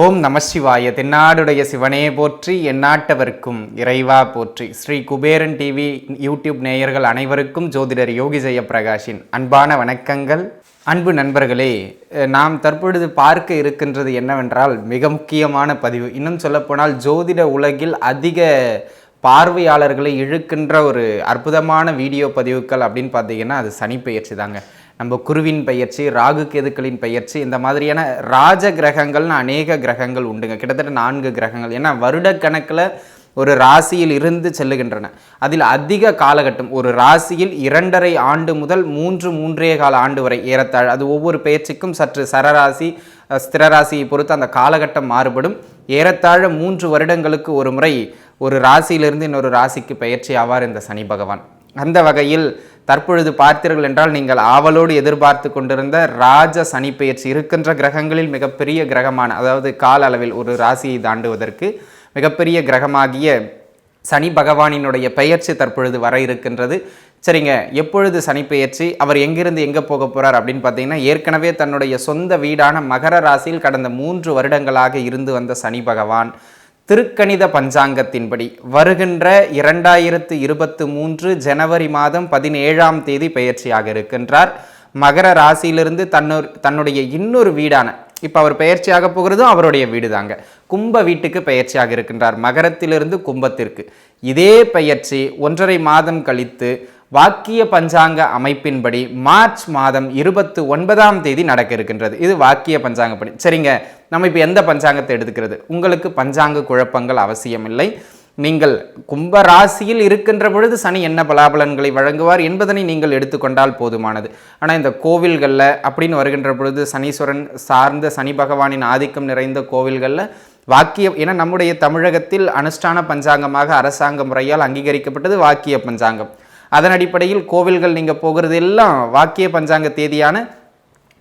ஓம் நமசிவாய. தென்னாடுடைய சிவனே போற்றி, எந்நாட்டவர்க்கும் இறைவா போற்றி. ஸ்ரீ குபேரன் டிவி யூடியூப் நேயர்கள் அனைவருக்கும் ஜோதிடர் யோகி ஜெயப்பிரகாஷின் அன்பான வணக்கங்கள். அன்பு நண்பர்களே, நாம் தற்பொழுது பார்க்க இருக்கின்றது என்னவென்றால் மிக முக்கியமான பதிவு. இன்னும் சொல்லப்போனால் ஜோதிட உலகில் அதிக பார்வையாளர்களை இழுக்கின்ற ஒரு அற்புதமான வீடியோ பதிவுகள் அப்படின்னு பார்த்தீங்கன்னா அது சனி பெயர்ச்சி தாங்க. நம்ம குருவின் பெயர்ச்சி, ராகு கேதுக்களின் பெயர்ச்சி, இந்த மாதிரியான ராஜ கிரகங்கள்னு அநேக கிரகங்கள் உண்டுங்க. கிட்டத்தட்ட 4 கிரகங்கள். ஏன்னா வருடக்கணக்கில் ஒரு ராசியில் இருந்து செல்லுகின்றன. அதில் அதிக காலகட்டம் ஒரு ராசியில் 2.5 ஆண்டு முதல் 3.5 ஆண்டு வரை ஏறத்தாழ. அது ஒவ்வொரு பெயர்ச்சிக்கும் சற்று சரராசி ஸ்திரராசியை பொறுத்து அந்த காலகட்டம் மாறுபடும். ஏறத்தாழ 3 வருடங்களுக்கு ஒரு முறை ஒரு ராசியிலிருந்து இன்னொரு ராசிக்கு பெயர்ச்சி ஆவார் இந்த சனி பகவான். அந்த வகையில் தற்பொழுது பார்த்தீர்கள் என்றால் நீங்கள் ஆவலோடு எதிர்பார்த்து கொண்டிருந்த ராஜ சனி பெயர்ச்சி இருக்கின்ற கிரகங்களில் மிகப்பெரிய கிரகமான, அதாவது கால அளவில் ஒரு ராசியை தாண்டுவதற்கு மிகப்பெரிய கிரகமாகிய சனி பகவானினுடைய பெயர்ச்சி தற்பொழுது வர இருக்கின்றது. சரிங்க, எப்பொழுது சனி பெயர்ச்சி, அவர் எங்கிருந்து எங்கே போக போகிறார் அப்படின்னு பார்த்தீங்கன்னா, ஏற்கனவே தன்னுடைய சொந்த வீடான மகர ராசியில் கடந்த 3 வருடங்களாக இருந்து வந்த சனி பகவான் திருக்கணித பஞ்சாங்கத்தின்படி வருகின்ற 2023 ஜனவரி மாதம் 17ஆம் தேதி பெயர்ச்சியாக இருக்கின்றார். மகர ராசியிலிருந்து தன்னுடைய இன்னொரு வீடான, இப்போ அவர் பெயர்ச்சியாக போகிறதும் அவருடைய வீடு தாங்க, கும்ப வீட்டுக்கு பெயர்ச்சியாக இருக்கின்றார். மகரத்திலிருந்து கும்பத்திற்கு. இதே பெயர்ச்சி 1.5 மாதம் கழித்து வாக்கிய பஞ்சாங்க அமைப்பின்படி மார்ச் மாதம் 29ஆம் தேதி நடக்க இருக்கின்றது. இது வாக்கிய பஞ்சாங்கப்படி. சரிங்க, நம்ம இப்போ எந்த பஞ்சாங்கத்தை எடுத்துக்கிறது? உங்களுக்கு பஞ்சாங்க குழப்பங்கள் அவசியமில்லை. நீங்கள் கும்பராசியில் இருக்கின்ற பொழுது சனி என்ன பலாபலன்களை வழங்குவார் என்பதனை நீங்கள் எடுத்துக்கொண்டால் போதுமானது. ஆனால் இந்த கோவில்களில் அப்படின்னு வருகின்ற பொழுது சனீஸ்வரன் சார்ந்த சனி பகவானின் ஆதிக்கம் நிறைந்த கோவில்களில் வாக்கியம், ஏன்னா நம்முடைய தமிழகத்தில் அனுஷ்டான பஞ்சாங்கமாக அரசாங்க முறையால் அங்கீகரிக்கப்பட்டது வாக்கிய பஞ்சாங்கம். அதன் அடிப்படையில் கோவில்கள் நீங்கள் போகிறது எல்லாம் வாக்கிய பஞ்சாங்க தேதியான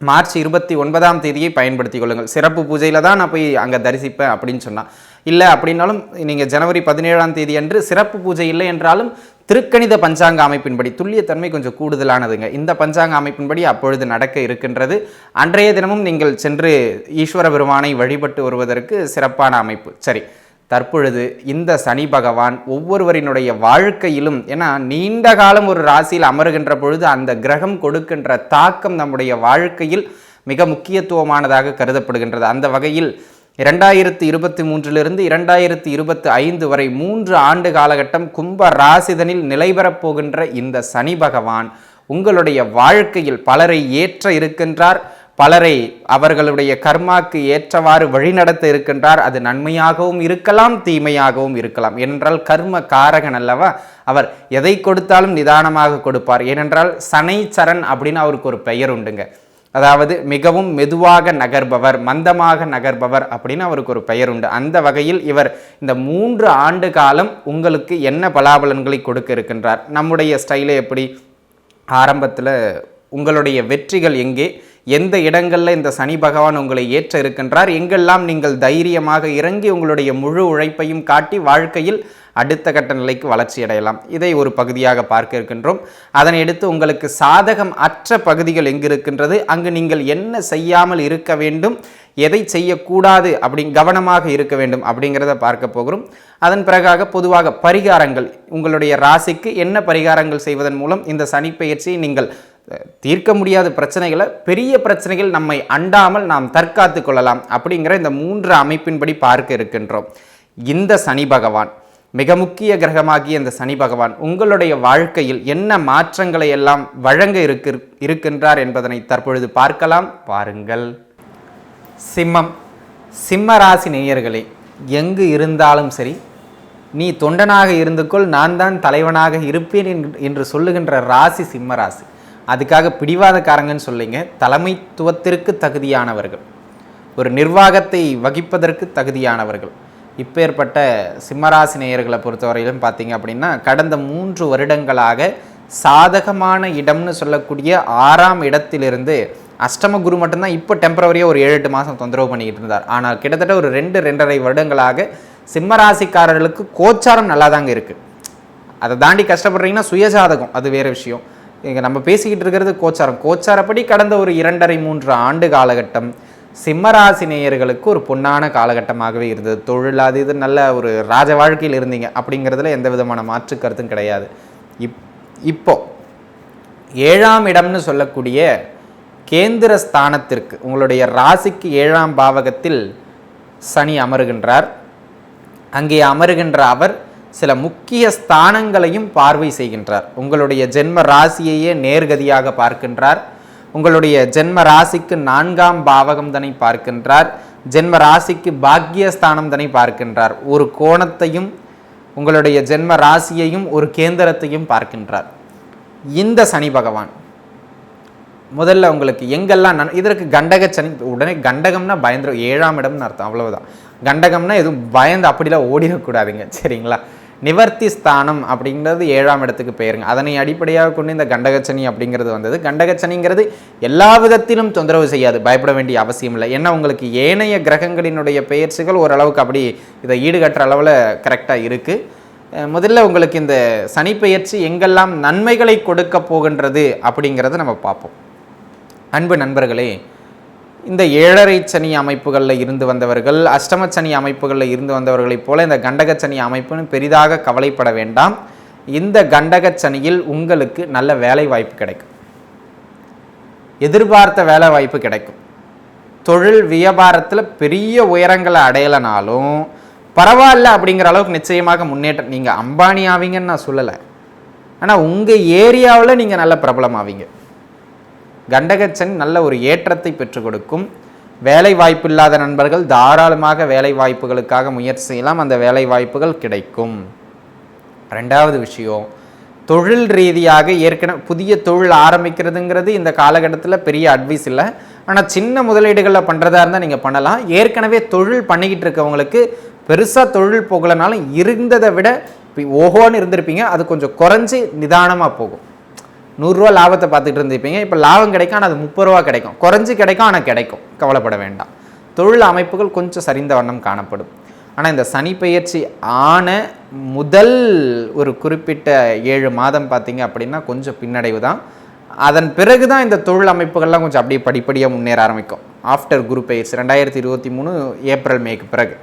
மார்ச் 29ஆம் தேதியை பயன்படுத்தி கொள்ளுங்கள். சிறப்பு பூஜையில் தான் நான் போய் அங்கே தரிசிப்பேன் அப்படின்னு சொன்னால் இல்லை, அப்படின்னாலும் நீங்கள் ஜனவரி 17ஆம் தேதி அன்று சிறப்பு பூஜை இல்லை என்றாலும் திருக்கணித பஞ்சாங்க அமைப்பின்படி துல்லியத்தன்மை கொஞ்சம் கூடுதலானதுங்க. இந்த பஞ்சாங்க அமைப்பின்படி அப்பொழுது நடக்க இருக்கின்றது. அன்றைய தினமும் நீங்கள் சென்று ஈஸ்வர பெருமானை வழிபட்டு வருவதற்கு சிறப்பான அமைப்பு. சரி, தற்பொழுது இந்த சனி பகவான் ஒவ்வொருவரினுடைய வாழ்க்கையிலும், ஏன்னா நீண்ட காலம் ஒரு ராசியில் அமருகின்ற பொழுது அந்த கிரகம் கொடுக்கின்ற தாக்கம் நம்முடைய வாழ்க்கையில் மிக முக்கியத்துவமானதாக கருதப்படுகின்றது. அந்த வகையில் 2023 2025 வரை 3 ஆண்டு காலகட்டம் கும்ப ராசிதனில் நிலைபெறப் போகின்ற இந்த சனி பகவான் உங்களுடைய வாழ்க்கையில் பலரை ஏற்ற இருக்கின்றார். பலரை அவர்களுடைய கர்மாக்கு ஏற்றவாறு வழிநடத்த இருக்கின்றார். அது நன்மையாகவும் இருக்கலாம், தீமையாகவும் இருக்கலாம். ஏனென்றால் கர்ம காரகன் அல்லவா அவர். எதை கொடுத்தாலும் நிதானமாக கொடுப்பார். ஏனென்றால் சனைச்சரன் அப்படின்னு அவருக்கு ஒரு பெயர் உண்டுங்க. அதாவது மிகவும் மெதுவாக நகர்பவர், மந்தமாக நகர்பவர் அப்படின்னு அவருக்கு ஒரு பெயர் உண்டு. அந்த வகையில் இவர் இந்த 3 ஆண்டு காலம் உங்களுக்கு என்ன பலாபலன்களை கொடுக்க இருக்கின்றார்? நம்முடைய ஸ்டைலே எப்படி, ஆரம்பத்தில் உங்களுடைய வெற்றிகள் எங்கே, எந்த இடங்களில் இந்த சனி பகவான் உங்களை ஏற்ற இருக்கின்றார், எங்கெல்லாம் நீங்கள் தைரியமாக இறங்கி உங்களுடைய முழு உழைப்பையும் காட்டி வாழ்க்கையில் அடுத்த கட்ட நிலைக்கு வளர்ச்சி அடையலாம், இதை ஒரு பகுதியாக பார்க்க இருக்கின்றோம். அதனை எடுத்து உங்களுக்கு சாதகம் அற்ற பகுதிகள் எங்கு இருக்கின்றது, அங்கு நீங்கள் என்ன செய்யாமல் இருக்க வேண்டும், எதை செய்யக்கூடாது, கவனமாக இருக்க வேண்டும் அப்படிங்கிறத பார்க்க போகிறோம். அதன் பிறகாக பொதுவாக பரிகாரங்கள், உங்களுடைய ராசிக்கு என்ன பரிகாரங்கள் செய்வதன் மூலம் இந்த சனி பெயர்ச்சியை நீங்கள் தீர்க்க முடியாத பிரச்சனைகளை, பெரிய பிரச்சனைகள் நம்மை அண்டாமல் நாம் தற்காத்து கொள்ளலாம் அப்படிங்கிற இந்த 3 அமைப்பின்படி பார்க்க இருக்கின்றோம். இந்த சனி பகவான், மிக முக்கிய கிரகமாகிய இந்த சனி பகவான் உங்களுடைய வாழ்க்கையில் என்ன மாற்றங்களை எல்லாம் வழங்க இருக்கின்றார் என்பதனை தற்பொழுது பார்க்கலாம். பாருங்கள். சிம்ம ராசி நேயர்களே, எங்கு இருந்தாலும் சரி, நீ தொண்டனாக இருந்துக்கொள், நான் தான் தலைவனாக இருப்பேன் என்று சொல்லுகின்ற ராசி சிம்ம ராசி. அதுக்காக பிடிவாதக்காரங்கன்னு சொல்லிங்க, தலைமைத்துவத்திற்கு தகுதியானவர்கள், ஒரு நிர்வாகத்தை வகிப்பதற்கு தகுதியானவர்கள். இப்பேற்பட்ட சிம்மராசி நேயர்களை பொறுத்தவரையிலும் பார்த்தீங்க அப்படின்னா, கடந்த 3 வருடங்களாக சாதகமான இடம்னு சொல்லக்கூடிய 6ஆம் இடத்திலிருந்து அஷ்டம குரு மட்டும்தான் இப்போ டெம்பரவரியாக ஒரு 7-8 மாதம் தொந்தரவு பண்ணிக்கிட்டு இருந்தார். ஆனால் கிட்டத்தட்ட ஒரு 2-2.5 வருடங்களாக சிம்மராசிக்காரர்களுக்கு கோச்சாரம் நல்லா தாங்க இருக்குது. அதை தாண்டி கஷ்டப்படுறீங்கன்னா சுயஜாதகம் அது வேறு விஷயம். இங்கே நம்ம பேசிக்கிட்டு இருக்கிறது கோச்சாரப்படி கடந்த ஒரு 2.5-3 ஆண்டு காலகட்டம் சிம்மராசி நேயர்களுக்கு ஒரு பொன்னான காலகட்டமாகவே இருந்தது. தொழில் அது இது நல்ல ஒரு ராஜ வாழ்க்கையில் இருந்தீங்க அப்படிங்கிறதுல எந்த விதமான மாற்று கருத்தும் கிடையாது. இப்போ 7ஆம் இடம்னு சொல்லக்கூடிய கேந்திர ஸ்தானத்திற்கு உங்களுடைய ராசிக்கு 7ஆம் பாவகத்தில் சனி அமருகின்றார். அங்கே அமருகின்ற அவர் சில முக்கிய ஸ்தானங்களையும் பார்வை செய்கின்றார். உங்களுடைய ஜென்ம ராசியையே நேர்கதியாக பார்க்கின்றார். உங்களுடைய ஜென்ம ராசிக்கு 4ஆம் பாவகம் தனை பார்க்கின்றார். ஜென்ம ராசிக்கு பாக்கியஸ்தானம் தனை பார்க்கின்றார். ஒரு கோணத்தையும் உங்களுடைய ஜென்ம ராசியையும் ஒரு கேந்திரத்தையும் பார்க்கின்றார். இந்த சனி பகவான் முதல்ல உங்களுக்கு எங்கெல்லாம் இதற்கு கண்டக சனி, உடனே கண்டகம்னா பயந்துரும், 7ஆம் இடம்னு அர்த்தம், அவ்வளவுதான். கண்டகம்னா எதுவும் பயந்து அப்படிலாம் ஓடிடக்கூடாதுங்க, சரிங்களா? நிவர்த்தி ஸ்தானம் அப்படிங்கிறது 7ஆம் இடத்துக்கு பெயருங்க. அதனை அடிப்படையாக கொண்டு இந்த கண்டகச்சனி அப்படிங்கிறது வந்தது. கண்டகச்சனிங்கிறது எல்லா விதத்திலும் தொந்தரவு செய்யாது, பயப்பட வேண்டிய அவசியம் இல்லை. ஏன்னா உங்களுக்கு ஏனைய கிரகங்களினுடைய பெயர்ச்சிகள் ஓரளவுக்கு அப்படி இதை ஈடுகட்டுற அளவில் கரெக்டாக இருக்குது. முதல்ல உங்களுக்கு இந்த சனி பெயர்ச்சி எங்கெல்லாம் நன்மைகளை கொடுக்க போகின்றது அப்படிங்கிறத நம்ம பார்ப்போம். அன்பு நண்பர்களே, இந்த 7.5 சனி அமைப்புகளில் இருந்து வந்தவர்கள், அஷ்டம சனி அமைப்புகளில் இருந்து வந்தவர்களைப் போல இந்த கண்டக சனி அமைப்புன்னு பெரிதாக கவலைப்பட வேண்டாம். இந்த கண்டக சனியில் உங்களுக்கு நல்ல வேலை வாய்ப்பு கிடைக்கும், எதிர்பார்த்த வேலை வாய்ப்பு கிடைக்கும். தொழில் வியாபாரத்தில் பெரிய உயரங்களை அடையலைனாலும் பரவாயில்ல அப்படிங்கிற அளவுக்கு நிச்சயமாக முன்னேற்றம். நீங்கள் அம்பானி ஆவீங்கன்னு நான் சொல்லலை, ஆனால் உங்கள் ஏரியாவில் நீங்கள் நல்ல பிரபலம் ஆவீங்க. கண்டகச்சனி நல்ல ஒரு ஏற்றத்தை பெற்றுக் கொடுக்கும். வேலை வாய்ப்பு இல்லாத நண்பர்கள் தாராளமாக வேலை வாய்ப்புகளுக்காக முயற்சி செய்யலாம், அந்த வேலை வாய்ப்புகள் கிடைக்கும். 2வது விஷயம், தொழில் ரீதியாக ஏற்கனவே புதிய தொழில் ஆரம்பிக்கிறதுங்கிறது இந்த காலகட்டத்தில் பெரிய அட்வைஸ் இல்லை. ஆனால் சின்ன முதலீடுகளில் பண்ணுறதா இருந்தால் நீங்கள் பண்ணலாம். ஏற்கனவே தொழில் பண்ணிக்கிட்டு இருக்கவங்களுக்கு பெருசாக தொழில் போகலைனாலும் இருந்ததை விட ஓஹோன்னு இருந்திருப்பீங்க, அது கொஞ்சம் குறைஞ்சி நிதானமாக போகும். 100 ரூபா லாபத்தை பார்த்துட்டு இருந்திருப்பீங்க, இப்போ லாபம் கிடைக்கும், ஆனால் அது 30 ரூபா கிடைக்கும், குறைஞ்சி கிடைக்கும், ஆனால் கிடைக்கும், கவலைப்பட வேண்டாம். தொழில் அமைப்புகள் கொஞ்சம் சரிந்த வண்ணம் காணப்படும். ஆனால் இந்த சனி பெயர்ச்சி ஆன முதல் ஒரு குறிப்பிட்ட 7 மாதம் பார்த்தீங்க அப்படின்னா கொஞ்சம் பின்னடைவு தான். அதன் பிறகு தான் இந்த தொழில் அமைப்புகள்லாம் கொஞ்சம் அப்படியே படிப்படியாக முன்னேற ஆரம்பிக்கும். ஆஃப்டர் குரு பெயர்ச்சி 2023 ஏப்ரல் மேக்கு பிறகு,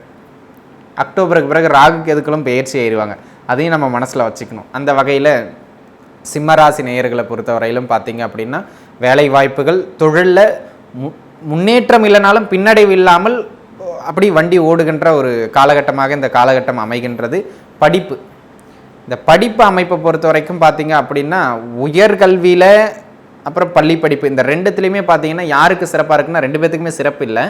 அக்டோபருக்கு பிறகு ராகுக்கு எதுக்களும் பெயர்ச்சி ஆயிடுவாங்க, அதையும் நம்ம மனசில் வச்சுக்கணும். அந்த வகையில் சிம்மராசி நேயர்களை பொறுத்தவரையிலும் பார்த்தீங்க அப்படின்னா வேலை வாய்ப்புகள், தொழிலில் முன்னேற்றம் இல்லைனாலும் பின்னடைவு இல்லாமல் அப்படி வண்டி ஓடுகின்ற ஒரு காலகட்டமாக இந்த காலகட்டம் அமைகின்றது. படிப்பு, இந்த படிப்பு அமைப்பை பொறுத்த வரைக்கும் பார்த்தீங்க அப்படின்னா உயர்கல்வியில் அப்புறம் பள்ளி படிப்பு இந்த 2த்துலேயுமே பார்த்தீங்கன்னா யாருக்கு சிறப்பாக இருக்குன்னா 2 பேத்துக்குமே சிறப்பு இல்லை.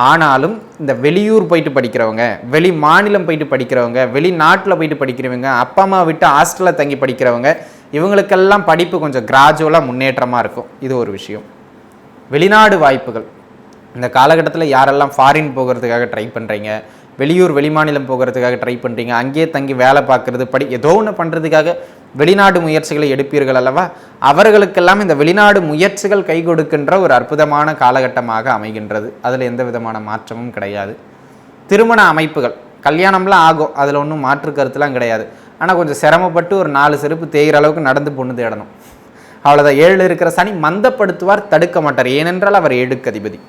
ஆனாலும் இந்த வெளியூர் போயிட்டு படிக்கிறவங்க, வெளி மாநிலம் போயிட்டு படிக்கிறவங்க, வெளிநாட்டில் போயிட்டு படிக்கிறவங்க, அப்பா அம்மா விட்டு ஹாஸ்டலில் தங்கி படிக்கிறவங்க, இவங்களுக்கெல்லாம் படிப்பு கொஞ்சம் கிராஜுவலாக முன்னேற்றமாக இருக்கும். இது ஒரு விஷயம். வெளிநாடு வாய்ப்புகள் இந்த காலகட்டத்தில் யாரெல்லாம் ஃபாரின் போகிறதுக்காக ட்ரை பண்ணுறீங்க, வெளியூர் வெளிமாநிலம் போகிறதுக்காக ட்ரை பண்ணுறீங்க, அங்கேயே தங்கி வேலை பார்க்குறது, ஏதோ ஒன்று பண்ணுறதுக்காக வெளிநாடு முயற்சிகளை எடுப்பீர்கள் அல்லவா, அவர்களுக்கெல்லாம் இந்த வெளிநாடு முயற்சிகள் கை கொடுக்கின்ற ஒரு அற்புதமான காலகட்டமாக அமைகின்றது. அதில் எந்த விதமான மாற்றமும் கிடையாது. திருமண அமைப்புகள், கல்யாணம்லாம் ஆகும், அதில் ஒன்றும் மாற்று கருத்துலாம் கிடையாது. ஆனால் கொஞ்சம் சிரமப்பட்டு ஒரு 4 செருப்பு தேய்கிற அளவுக்கு நடந்து பொண்ணு தேடணும், அவ்வளோதான். 7 இருக்கிற சனி மந்தப்படுத்துவார், தடுக்க மாட்டார், ஏனென்றால் அவர் 7க்கு அதிபதி.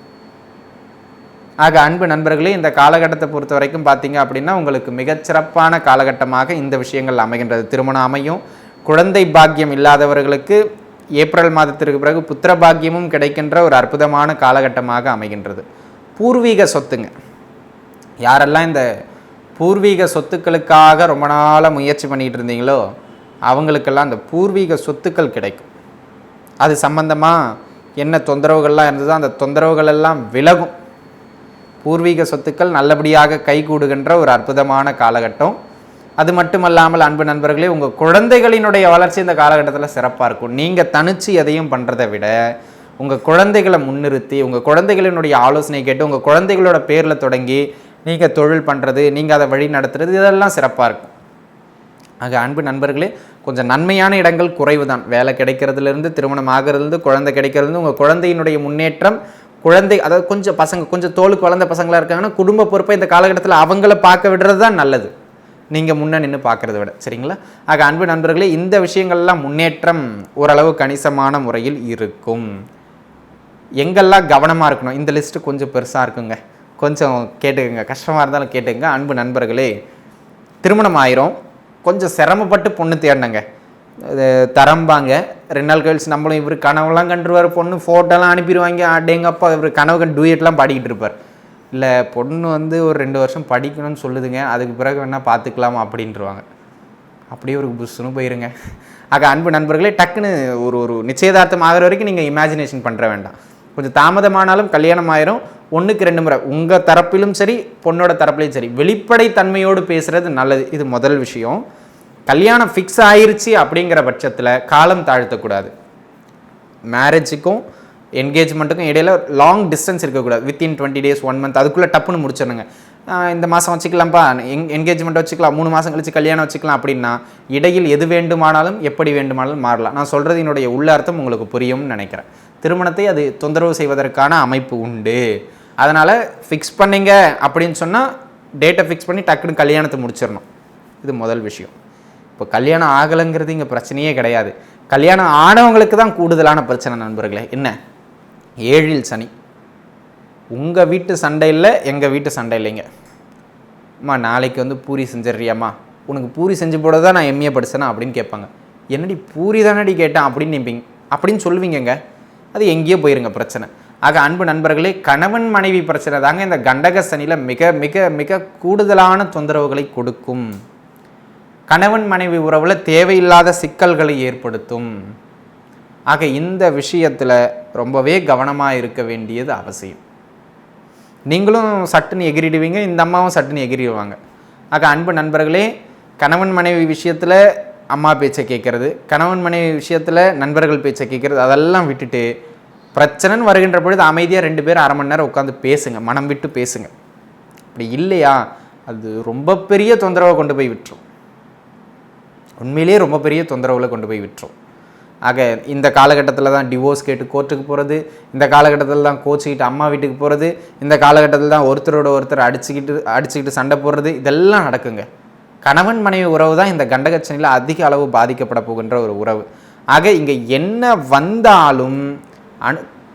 ஆக அன்பு நண்பர்களே, இந்த காலகட்டத்தை பொறுத்த வரைக்கும் பார்த்தீங்க அப்படின்னா உங்களுக்கு மிகச்சிறப்பான காலகட்டமாக இந்த விஷயங்கள் அமைகின்றது. திருமணம் அமையும். குழந்தை பாக்கியம் இல்லாதவர்களுக்கு ஏப்ரல் மாதத்திற்கு பிறகு புத்திர பாக்கியமும் கிடைக்கின்ற ஒரு அற்புதமான காலகட்டமாக அமைகின்றது. பூர்வீக சொத்துங்க, யாரெல்லாம் இந்த பூர்வீக சொத்துக்களுக்காக ரொம்ப நாளாக முயற்சி பண்ணிகிட்டு இருந்தீங்களோ அவங்களுக்கெல்லாம் அந்த பூர்வீக சொத்துக்கள் கிடைக்கும். அது சம்பந்தமாக என்ன தொந்தரவுகள்லாம் இருந்ததோ அந்த தொந்தரவுகள் எல்லாம் விலகும். பூர்வீக சொத்துக்கள் நல்லபடியாக கைகூடுகின்ற ஒரு அற்புதமான காலகட்டம். அது மட்டுமல்லாமல் அன்பு நண்பர்களே, உங்கள் குழந்தைகளினுடைய வளர்ச்சி இந்த காலகட்டத்தில் சிறப்பாக இருக்கும். நீங்கள் தனிச்சு எதையும் பண்ணுறதை விட உங்கள் குழந்தைகளை முன்னிறுத்தி உங்கள் குழந்தைகளினுடைய ஆலோசனை கேட்டு உங்கள் குழந்தைகளோட பேரில் தொடங்கி நீங்கள் தொழில் பண்ணுறது, நீங்கள் அதை வழி நடத்துறது, இதெல்லாம் சிறப்பாக இருக்கும். ஆக அன்பு நண்பர்களே, கொஞ்சம் நன்மையான இடங்கள் குறைவு தான். வேலை கிடைக்கிறதுலேருந்து, திருமணம் ஆகிறதுலேருந்து, குழந்தை கிடைக்கிறதுலேருந்து, உங்கள் குழந்தையினுடைய முன்னேற்றம், குழந்தை அதாவது கொஞ்சம் தோலுக்கு வளர்ந்த பசங்களாக இருக்காங்கன்னா குடும்ப பொறுப்பை இந்த காலகட்டத்தில் அவங்கள பார்க்க விடுறது தான் நல்லது. நீங்கள் முன்னே நின்று பார்க்குறத விட. சரிங்களா? ஆக அன்பு நண்பர்களே, இந்த விஷயங்கள்லாம் முன்னேற்றம் ஓரளவு கணிசமான முறையில் இருக்கும். எங்கெல்லாம் கவனமாக இருக்கணும், இந்த லிஸ்ட்டு கொஞ்சம் பெருசாக இருக்குங்க, கொஞ்சம் கேட்டுக்கங்க, கஷ்டமாக இருந்தாலும் கேட்டுக்கங்க. அன்பு நண்பர்களே, திருமணம் ஆயிரும், கொஞ்சம் சிரமப்பட்டு பொண்ணு தேடினங்க, தரம்பாங்க, 2 நாள் கழிச்சு நம்மளும் இவர் கனவுலாம் கண்டுருவார், பொண்ணு ஃபோட்டோலாம் அனுப்பிடுவாங்க, அடேங்கப்பா இவர் கனவு கண்டு டூயட்லாம் பாடிக்கிட்டு இருப்பார். இல்லை பொண்ணு வந்து ஒரு 2 வருஷம் படிக்கணும்னு சொல்லுதுங்க, அதுக்கு பிறகு வேணால் பார்த்துக்கலாம் அப்படின்ட்டுருவாங்க. அப்படியே ஒரு புஷ்ஷுன்னு போயிருங்க. ஆக அன்பு நண்பர்களே, டக்குன்னு ஒரு நிச்சயதார்த்தம் ஆகிற வரைக்கும் நீங்கள் இமேஜினேஷன் பண்ணுற வேண்டாம். கொஞ்சம் தாமதமானாலும் கல்யாணம் ஆயிரும். 1க்கு 2 முறை உங்கள் தரப்பிலும் சரி பொண்ணோட தரப்புலையும் சரி வெளிப்படை தன்மையோடு பேசுகிறது நல்லது. இது முதல் விஷயம். கல்யாணம் ஃபிக்ஸ் ஆயிருச்சு அப்படிங்கிற பட்சத்தில் காலம் தாழ்த்தக்கூடாது. மேரேஜுக்கும் என்கேஜ்மெண்ட்டுக்கும் இடையில லாங் டிஸ்டன்ஸ் இருக்கக்கூடாது. வித்தின் 20 days 1 month அதுக்குள்ளே டப்புன்னு முடிச்சிடணுங்க. இந்த மாதம் வச்சுக்கலாம்ப்பா, என்கேஜ்மெண்ட் வச்சுக்கலாம், 3 மாதம் கழிச்சு கல்யாணம் வச்சுக்கலாம் அப்படின்னா இடையில் எது வேண்டுமானாலும் எப்படி வேண்டுமானாலும் மாறலாம். நான் சொல்கிறது என்னுடைய உள்ள அர்த்தம் உங்களுக்கு புரியும்னு நினைக்கிறேன். திருமணத்தை அது தொந்தரவு செய்வதற்கான அமைப்பு உண்டு. அதனால் ஃபிக்ஸ் பண்ணிங்க அப்படின்னு சொன்னால் டேட்டை ஃபிக்ஸ் பண்ணி டக்குன்னு கல்யாணத்தை முடிச்சிடணும். இது முதல் விஷயம். இப்போ கல்யாணம் ஆகலைங்கிறது இங்கே பிரச்சனையே கிடையாது. கல்யாணம் ஆனவங்களுக்கு தான் கூடுதலான பிரச்சனை நண்பர்களே. என்ன? 7ல் சனி. உங்கள் வீட்டு சண்டை இல்லை, எங்கள் வீட்டு சண்டை இல்லைங்க. அம்மா நாளைக்கு வந்து பூரி செஞ்சிட்றியாம்மா, உனக்கு பூரி செஞ்சு போட தான் நான் எம்ஏ படித்தேனா அப்படின்னு கேட்பாங்க. என்னடி பூரி தானடி கேட்டேன் அப்படின்னு நிற்பீங்க, அப்படின்னு சொல்லுவீங்கங்க. அது எங்கேயோ போயிருங்க பிரச்சனை. ஆக அன்பு நண்பர்களே, கணவன் மனைவி பிரச்சனை தாங்க இந்த கண்டக சனியில் மிக மிக மிக கூடுதலான தொந்தரவுகளை கொடுக்கும். கணவன் மனைவி உறவில் தேவையில்லாத சிக்கல்களை ஏற்படுத்தும். ஆக இந்த விஷயத்தில் ரொம்பவே கவனமாக இருக்க வேண்டியது அவசியம். நீங்களும் சட்டுன்னு எகிரிடுவீங்க, இந்த அம்மாவும் சட்டுன்னு எகிரிடுவாங்க. ஆக அன்பு நண்பர்களே, கணவன் மனைவி விஷயத்தில் அம்மா பேச்சை கேட்குறது, கணவன் மனைவி விஷயத்தில் நண்பர்கள் பேச்சை கேட்குறது, அதெல்லாம் விட்டுட்டு பிரச்சனைன்னு வருகின்ற பொழுது அமைதியாக 2 பேரும் 1/2 மணி நேரம் உட்காந்து பேசுங்க, மனம் விட்டு பேசுங்க. அப்படி இல்லையா அது ரொம்ப பெரிய தொந்தரவை கொண்டு போய் விட்டுரும். உண்மையிலேயே ரொம்ப பெரிய தொந்தரவில் கொண்டு போய் விட்டுரும். ஆக இந்த காலகட்டத்தில் தான் டிவோர்ஸ் கேட்டு கோர்ட்டுக்கு போகிறது, இந்த காலகட்டத்தில் தான் கோச்சிக்கிட்டு அம்மா வீட்டுக்கு போகிறது, இந்த காலகட்டத்தில் தான் ஒருத்தரோட ஒருத்தர் அடிச்சுக்கிட்டு சண்டை போடுறது, இதெல்லாம் நடக்குங்க. கணவன் மனைவி உறவு தான் இந்த கண்டகச்சனியில் அதிக அளவு பாதிக்கப்பட போகின்ற ஒரு உறவு. ஆக இங்கே என்ன வந்தாலும்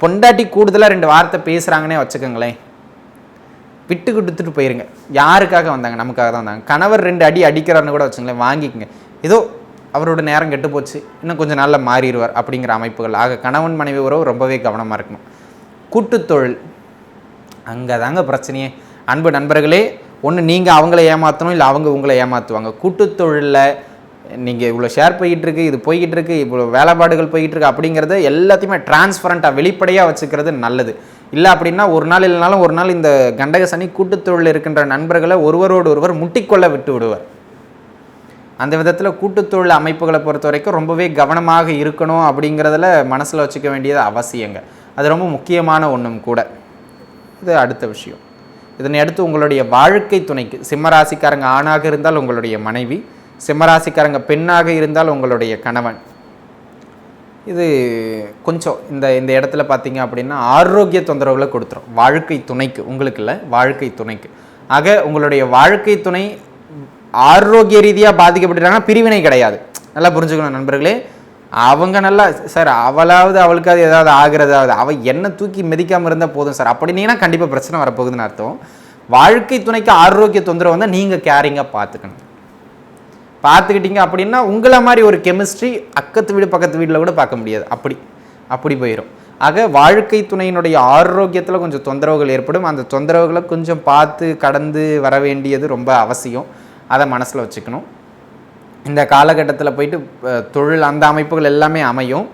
பொண்டாட்டி கூடுதலாக 2 வார்த்தை பேசுகிறாங்கன்னே வச்சுக்கோங்களேன், விட்டு கொடுத்துட்டு போயிருங்க. யாருக்காக வந்தாங்க? நமக்காக தான் வந்தாங்க. கணவர் 2 அடி அடிக்கிறாருன்னு கூட வச்சுங்களேன், வாங்கிக்கோங்க. ஏதோ அவரோட நேரம் கெட்டு போச்சு, இன்னும் கொஞ்சம் நாளில் மாறிடுவார் அப்படிங்கிற அமைப்புகள். ஆக கணவன் மனைவி உறவு ரொம்பவே கவனமாக இருக்கணும். கூட்டுத்தொழில், அங்கே தாங்க பிரச்சனையே. அன்பு நண்பர்களே, ஒன்று நீங்கள் அவங்கள ஏமாற்றணும், இல்லை அவங்க உங்களை ஏமாற்றுவாங்க. கூட்டுத்தொழிலில் நீங்கள் இவ்வளோ ஷேர் போய்கிட்டு இருக்கு, இது போய்கிட்டு இருக்குது, இவ்வளோ வேலைப்பாடுகள் போய்கிட்டு இருக்கு அப்படிங்கிறத எல்லாத்தையுமே டிரான்ஸ்பரண்ட்டாக வெளிப்படையாக வச்சுக்கிறது நல்லது. இல்லை அப்படின்னா ஒரு நாள் இல்லைனாலும் ஒரு நாள் இந்த கண்டக சனி கூட்டுத்தொழில் இருக்கின்ற நண்பர்களை ஒருவரோடு ஒருவர் முட்டிக்கொள்ள விட்டு விடுவார். அந்த விதத்தில் கூட்டுத்தொழில் அமைப்புகளை பொறுத்த வரைக்கும் ரொம்பவே கவனமாக இருக்கணும் அப்படிங்கிறதுல மனசில் வச்சுக்க வேண்டியது அவசியங்க. அது ரொம்ப முக்கியமான ஒன்றும் கூட. இது அடுத்த விஷயம். இதனை அடுத்து உங்களுடைய வாழ்க்கை துணைக்கு, சிம்மராசிக்காரங்க ஆணாக இருந்தால் உங்களுடைய மனைவி, சிம்மராசிக்காரங்க பெண்ணாக இருந்தால் உங்களுடைய கணவன். இது கொஞ்சம் இந்த இடத்துல பார்த்தீங்க அப்படின்னா ஆரோக்கிய தொந்தரவுகளை கொடுத்துரும் வாழ்க்கை துணைக்கு, உங்களுக்கு இல்லை, வாழ்க்கை துணைக்கு. ஆக உங்களுடைய வாழ்க்கை துணை ஆரோக்கிய ரீதியாக பாதிக்கப்பட்டுட்டாங்கன்னா பிரிவினை கிடையாது. நல்லா புரிஞ்சுக்கணும் நண்பர்களே. அவங்க நல்லா சார் அவளாவது அவளுக்காவது ஏதாவது ஆகிறதாவது, அவள் என்ன தூக்கி மிதிக்காமல் இருந்தால் போதும் சார் அப்படின்னீங்கன்னா கண்டிப்பாக பிரச்சனை வரப்போகுதுன்னு அர்த்தம். வாழ்க்கை துணைக்கு ஆரோக்கிய தொந்தரவு வந்தால் நீங்கள் கேரிங்காக பார்த்துக்கிட்டீங்க அப்படின்னா உங்களை மாதிரி ஒரு கெமிஸ்ட்ரி அக்கத்து வீடு பக்கத்து வீட்டில் கூட பார்க்க முடியாது. அப்படி போயிடும். ஆக வாழ்க்கை துணையினுடைய ஆரோக்கியத்தில் கொஞ்சம் தொந்தரவுகள் ஏற்படும். அந்த தொந்தரவுகளை கொஞ்சம் பார்த்து கடந்து வர வேண்டியது ரொம்ப அவசியம். அதை மனசில் வச்சுக்கணும். இந்த காலகட்டத்தில் போயிட்டு தொழில் அந்த அமைப்புகள் எல்லாமே அமையும்.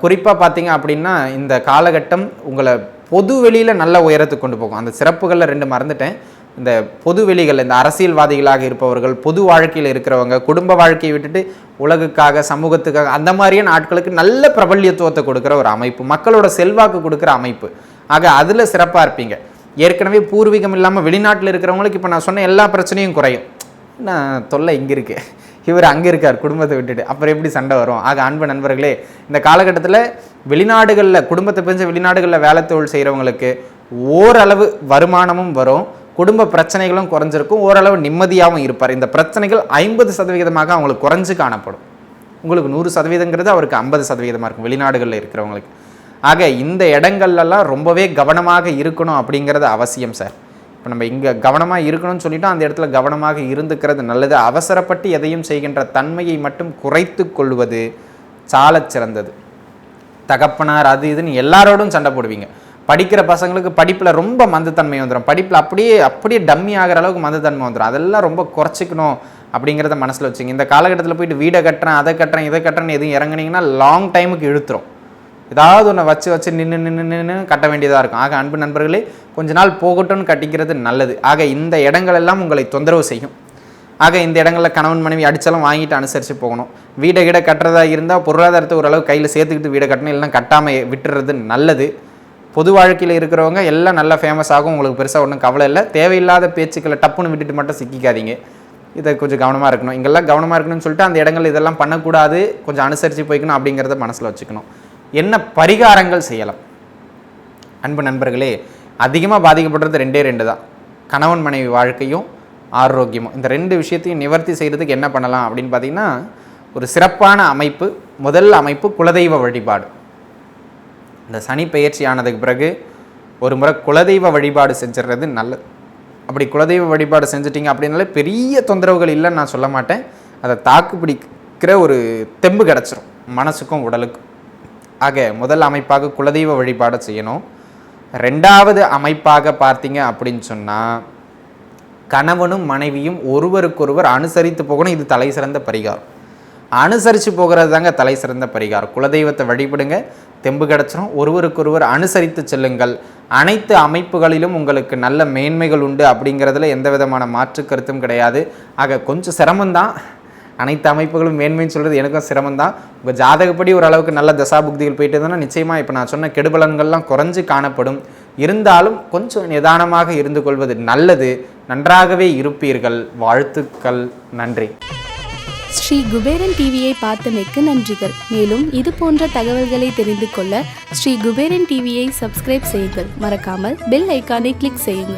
குறிப்பாக பார்த்தீங்க அப்படின்னா இந்த காலகட்டம் உங்களை பொது வெளியில் நல்ல உயரத்துக்கு கொண்டு போகும். அந்த சிறப்புகளில் 2 மறந்துட்டேன். இந்த பொது வெளிகள், இந்த அரசியல்வாதிகளாக இருப்பவர்கள், பொது வாழ்க்கையில் இருக்கிறவங்க, குடும்ப வாழ்க்கையை விட்டுட்டு உலகுக்காக சமூகத்துக்காக அந்த மாதிரியான ஆட்களுக்கு நல்ல பிரபல்யத்துவத்தை கொடுக்குற ஒரு அமைப்பு, மக்களோட செல்வாக்கு கொடுக்குற அமைப்பு. ஆக அதில் சிறப்பாக இருப்பீங்க. ஏற்கனவே பூர்வீகம் இல்லாமல் வெளிநாட்டில் இருக்கிறவங்களுக்கு இப்போ நான் சொன்ன எல்லா பிரச்சனையும் குறையும். நான் தொல்லை இங்கே இருக்கு, இவர் அங்கே இருக்கார் குடும்பத்தை விட்டுட்டு, அப்புறம் எப்படி சண்டை வரும்? ஆக அன்பு நண்பர்களே, இந்த காலகட்டத்தில் வெளிநாடுகளில் குடும்பத்தை பிரிஞ்ச வெளிநாடுகளில் வேலை தொழில் செய்கிறவங்களுக்கு ஓரளவு வருமானமும் வரும், குடும்ப பிரச்சனைகளும் குறைஞ்சிருக்கும், ஓரளவு நிம்மதியாகவும் இருப்பார். இந்த பிரச்சனைகள் 50% அவங்களுக்கு குறைஞ்சு காணப்படும். உங்களுக்கு 100%ங்கிறது அவருக்கு 50% இருக்கும் வெளிநாடுகளில் இருக்கிறவங்களுக்கு. ஆக இந்த இடங்கள்லாம் ரொம்பவே கவனமாக இருக்கணும் அப்படிங்கிறது அவசியம் சார். இப்போ நம்ம இங்கே கவனமாக இருக்கணும்னு சொல்லிவிட்டு அந்த இடத்துல கவனமாக இருந்துக்கிறது நல்லது. அவசரப்பட்டு எதையும் செய்கின்ற தன்மையை மட்டும் குறைத்து கொள்வது சாலச் சிறந்தது. தகப்பனார் அது இதுன்னு எல்லாரோடும் சண்டை போடுவீங்க. படிக்கிற பசங்களுக்கு படிப்பில் ரொம்ப மந்தத்தன்மை வந்துடும், படிப்பில் அப்படியே டம்மி ஆகிற அளவுக்கு மந்தத்தன்மை வந்துடும். அதெல்லாம் ரொம்ப குறைச்சிக்கணும் அப்படிங்கிறத மனசில் வச்சுங்க. இந்த காலகட்டத்தில் போயிட்டு வீடை கட்டுறேன், அதை கட்டுறேன், இதை கட்டுறேன்னு எதுவும் இறங்குனீங்கன்னா லாங் டைமுக்கு இழுத்துரும். ஏதாவது ஒன்று வச்சு நின்று கட்ட வேண்டியதாக இருக்கும். ஆக அன்பு நண்பர்களே, கொஞ்ச நாள் போகட்டும்னு கட்டிக்கிறது நல்லது. ஆக இந்த இடங்கள் எல்லாம் உங்களை தொந்தரவு செய்யும். ஆக இந்த இடங்களில் கணவன் மனைவி அடித்தாலும் வாங்கிட்டு அனுசரித்து போகணும். வீடை கட்டுறதா இருந்தால் பொருளாதாரத்தை ஓரளவு கையில் சேர்த்துக்கிட்டு வீடை கட்டணும், இல்லைன்னா கட்டாமல் விட்டுறது நல்லது. பொது வாழ்க்கையில் இருக்கிறவங்க எல்லாம் நல்லா ஃபேமஸ் ஆகும், உங்களுக்கு பெருசாக ஒன்றும் கவலை இல்லை. தேவையில்லாத பேச்சுக்களை டப்புன்னு விட்டுட்டு மட்டும் சிக்கிக்காதீங்க. இதை கொஞ்சம் கவனமாக இருக்கணும். இங்கெல்லாம் கவனமாக இருக்கணும்னு சொல்லிட்டு அந்த இடங்கள் இதெல்லாம் பண்ணக்கூடாது, கொஞ்சம் அனுசரித்து போய்க்கணும் அப்படிங்கிறத மனசில் வச்சுக்கணும். என்ன பரிகாரங்கள் செய்யலாம்? அன்பு நண்பர்களே, அதிகமாக பாதிக்கப்படுறது 2 தான், கணவன் மனைவி வாழ்க்கையும் ஆரோக்கியமும். இந்த 2 விஷயத்தையும் நிவர்த்தி செய்கிறதுக்கு என்ன பண்ணலாம் அப்படின்னு பார்த்தீங்கன்னா, ஒரு சிறப்பான அமைப்பு. முதல் அமைப்பு குலதெய்வ வழிபாடு. இந்த சனி பயிற்சி ஆனதுக்கு பிறகு ஒரு முறை குலதெய்வ வழிபாடு செஞ்சிடறது நல்லது. அப்படி குலதெய்வ வழிபாடு செஞ்சிட்டிங்க அப்படின்னாலே பெரிய தொந்தரவுகள் இல்லைன்னு நான் சொல்ல மாட்டேன். அதை தாக்கு பிடிக்கிற ஒரு தெம்பு கிடச்சிரும் மனசுக்கும் உடலுக்கும். ஆக முதல் அமைப்பாக குலதெய்வ வழிபாடு செய்யணும். 2வது அமைப்பாக பார்த்தீங்க அப்படின்னு சொன்னால், கணவனும் மனைவியும் ஒருவருக்கொருவர் அனுசரித்து போகணும். இது தலை சிறந்த பரிகாரம். அனுசரித்து போகிறது தாங்க தலை சிறந்த பரிகாரம். குலதெய்வத்தை வழிபடுங்க, தெம்பு கிடச்சிரும். ஒருவருக்கொருவர் அனுசரித்து செல்லுங்கள். அனைத்து அமைப்புகளிலும் உங்களுக்கு நல்ல மேன்மைகள் உண்டு அப்படிங்கிறதுல எந்த விதமான மாற்று கருத்தும் கிடையாது. ஆக கொஞ்சம் சிரமம்தான், அனைத்து அமைப்புகளும் மேன்மைன்னு சொல்கிறது எனக்கும் சிரமம்தான். உங்கள் ஜாதகப்படி ஓரளவுக்கு நல்ல தசாபுக்திகள் போயிட்டு இருந்தோன்னா நிச்சயமாக இப்போ நான் சொன்ன கெடுபலன்கள்லாம் குறைஞ்சு காணப்படும். இருந்தாலும் கொஞ்சம் நிதானமாக இருந்து கொள்வது நல்லது. நன்றாகவே இருப்பீர்கள். வாழ்த்துக்கள். நன்றி. ஸ்ரீ குபேரன் டிவியை பார்த்தமைக்கு நன்றிகள். மேலும் இது போன்ற தகவல்களை தெரிந்து கொள்ள ஸ்ரீ குபேரன் டிவியை சப்ஸ்கிரைப் செய்யுங்கள். மறக்காமல் பெல் ஐக்கானை கிளிக் செய்யுங்கள்.